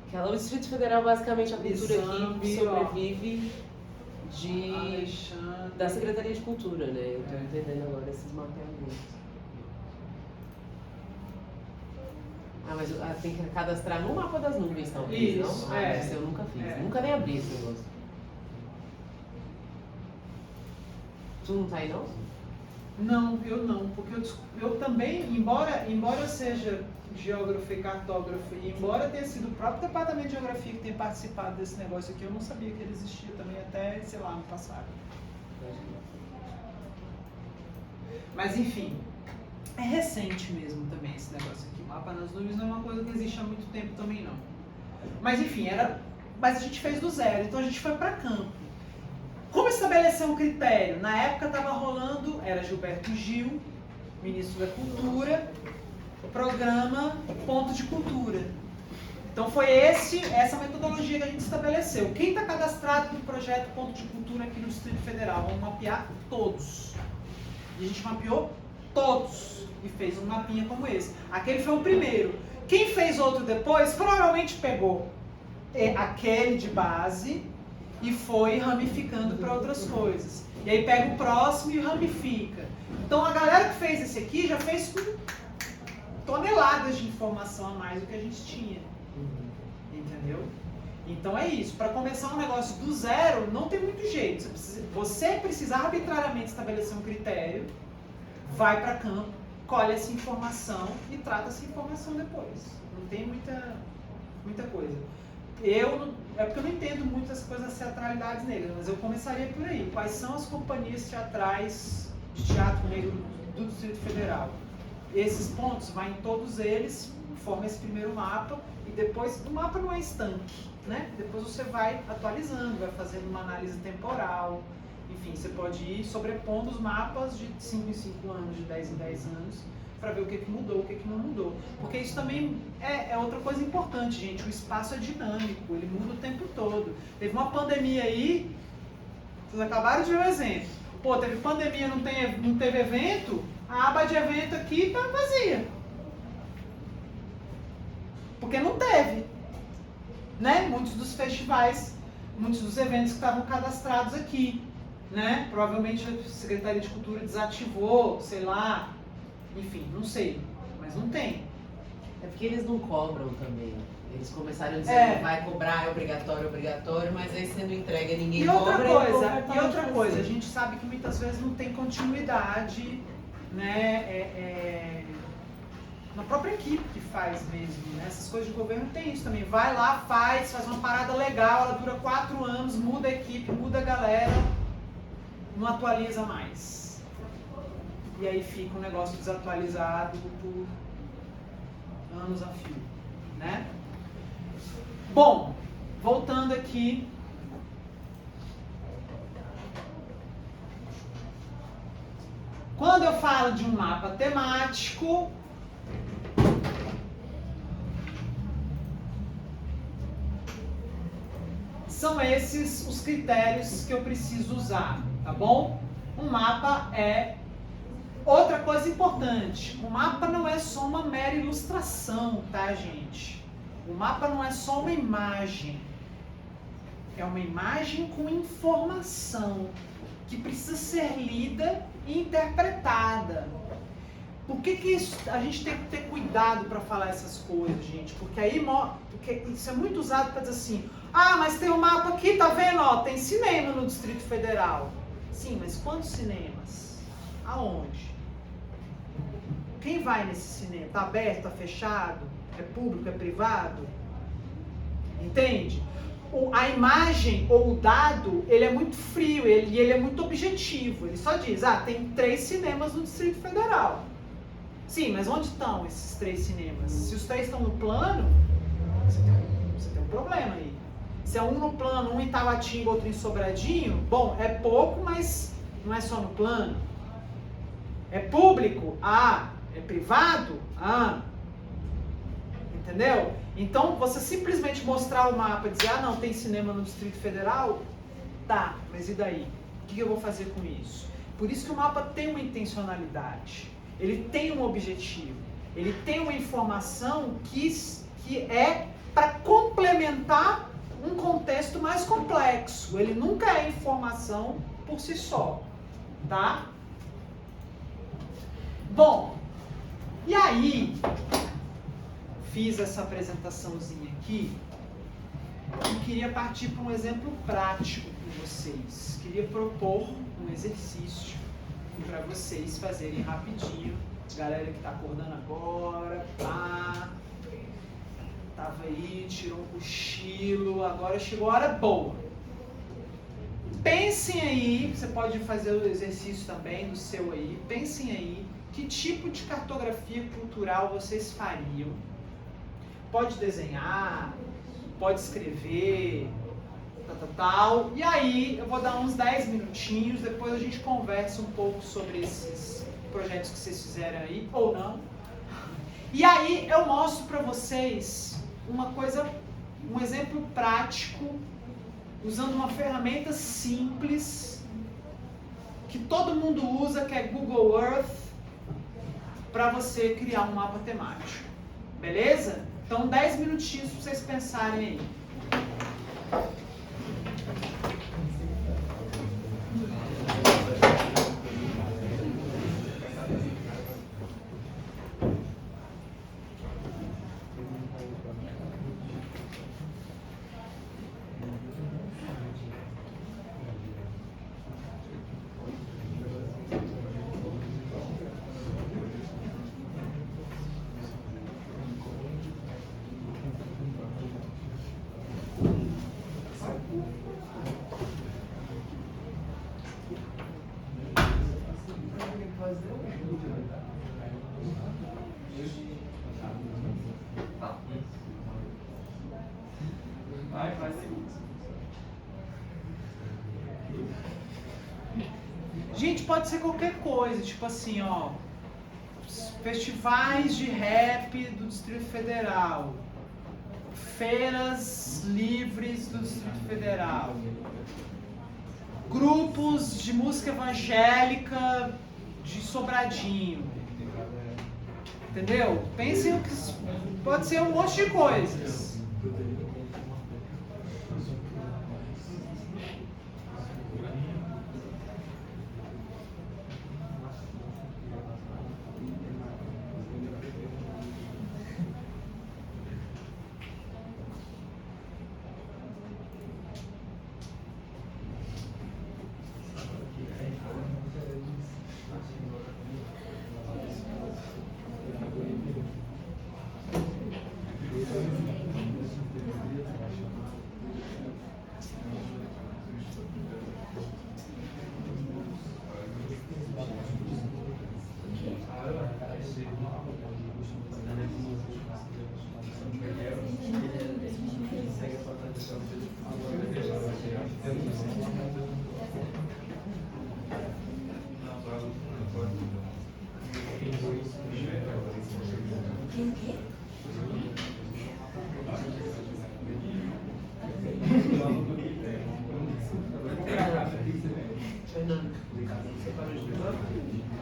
Aquela, o Distrito Federal, basicamente, a cultura aqui Exame, sobrevive Alexandre. da Secretaria de Cultura, né? Eu tô entendendo agora esses mapeamentos. Ah, mas tem que cadastrar no mapa das nuvens, talvez, Isso, não? Ah, é. esse eu nunca fiz. É. Nunca nem abri esse negócio. Tu não tá aí, não? Não, eu não, porque eu também, embora eu seja geógrafo e cartógrafo, e embora tenha sido o próprio departamento de geografia que tenha participado desse negócio aqui, eu não sabia que ele existia também até, sei lá, no passado. Mas enfim, é recente mesmo também esse negócio aqui. O mapa nas nuvens não é uma coisa que existe há muito tempo também não. Mas enfim, mas a gente fez do zero, então a gente foi para campo. Como estabelecer um critério? Na época estava rolando, era Gilberto Gil, ministro da Cultura, o programa Ponto de Cultura. Então foi essa metodologia que a gente estabeleceu. Quem está cadastrado no projeto Ponto de Cultura aqui no Distrito Federal? Vamos mapear todos. E a gente mapeou todos e fez um mapinha como esse. Aquele foi o primeiro. Quem fez outro depois provavelmente pegou aquele de base e foi ramificando para outras coisas. E aí pega o próximo e ramifica. Então a galera que fez esse aqui já fez com toneladas de informação a mais do que a gente tinha. Entendeu? Então é isso. Para começar um negócio do zero, não tem muito jeito. Você precisa arbitrariamente estabelecer um critério, vai para campo, colhe essa informação e trata essa informação depois. Não tem muita coisa. É porque eu não entendo muito as coisas das teatralidades negras, mas eu começaria por aí. Quais são as companhias teatrais de teatro negro do Distrito Federal? Esses pontos, vai em todos eles, forma esse primeiro mapa, e depois, o mapa não é estanque, né? Depois você vai atualizando, vai fazendo uma análise temporal, enfim, você pode ir sobrepondo os mapas de 5 em 5 anos, de 10 em 10 anos, para ver o que mudou, o que não mudou. Porque isso também é outra coisa importante, gente. O espaço é dinâmico, ele muda o tempo todo. Teve uma pandemia aí, vocês acabaram de ver o exemplo. Pô, teve pandemia, não teve evento, a aba de evento aqui tá vazia. Porque não teve. Né? Muitos dos festivais, muitos dos eventos que estavam cadastrados aqui. Né? Provavelmente a Secretaria de Cultura desativou, sei lá. Enfim, não sei, mas não tem. É porque eles não cobram também. Eles começaram dizendo que vai cobrar, é obrigatório, mas aí sendo entregue ninguém cobra. E outra coisa, a gente sabe que muitas vezes não tem continuidade, né, na própria equipe que faz mesmo, né? Essas coisas de governo tem isso também. Vai lá, faz uma parada legal, ela dura 4 anos, muda a equipe, muda a galera, não atualiza mais. E aí fica um negócio desatualizado por anos a fio, né? Bom, voltando aqui. Quando eu falo de um mapa temático, são esses os critérios que eu preciso usar, tá bom? Um mapa é outra coisa importante. O mapa não é só uma mera ilustração, tá, gente? O mapa não é só uma imagem. É uma imagem com informação que precisa ser lida e interpretada. Por que a gente tem que ter cuidado para falar essas coisas, gente? Porque isso é muito usado para dizer assim: ah, mas tem um mapa aqui, tá vendo? Ó, tem cinema no Distrito Federal. Sim, mas quantos cinemas? Aonde? Quem vai nesse cinema? Tá aberto, tá fechado? É público, é privado? Entende? A imagem ou o dado, ele é muito frio, ele é muito objetivo. Ele só diz, tem 3 cinemas no Distrito Federal. Sim, mas onde estão esses 3 cinemas? Se os 3 estão no plano, você tem um problema aí. Se é um no plano, um em Taguatinga, outro em Sobradinho, bom, é pouco, mas não é só no plano. É público? É privado? Entendeu? Então, você simplesmente mostrar o mapa e dizer, não, tem cinema no Distrito Federal? Tá, mas e daí? O que eu vou fazer com isso? Por isso que o mapa tem uma intencionalidade. Ele tem um objetivo. Ele tem uma informação que é para complementar um contexto mais complexo. Ele nunca é informação por si só, tá? Bom, e aí, fiz essa apresentaçãozinha aqui e queria partir para um exemplo prático com vocês. Queria propor um exercício e para vocês fazerem rapidinho. Galera que tá acordando agora, pá, tava aí, tirou um cochilo, agora chegou a hora boa. Pensem aí, você pode fazer o exercício também do seu aí, pensem aí que tipo de cartografia cultural vocês fariam. Pode desenhar, pode escrever, tal. E aí eu vou dar uns 10 minutinhos, depois a gente conversa um pouco sobre esses projetos que vocês fizeram aí, ou não. E aí eu mostro para vocês uma coisa, um exemplo prático, usando uma ferramenta simples, que todo mundo usa, que é Google Earth, para você criar um mapa temático. Beleza? Então 10 minutinhos para vocês pensarem aí. Gente, pode ser qualquer coisa, tipo assim, ó, festivais de rap do Distrito Federal, feiras livres do Distrito Federal, grupos de música evangélica de Sobradinho, entendeu? Pensem que pode ser um monte de coisas.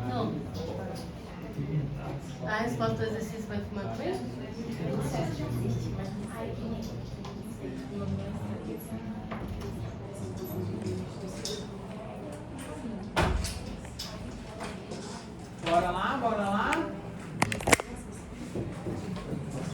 Não. A resposta do exercício vai filmar com ele? Bora lá, bora lá.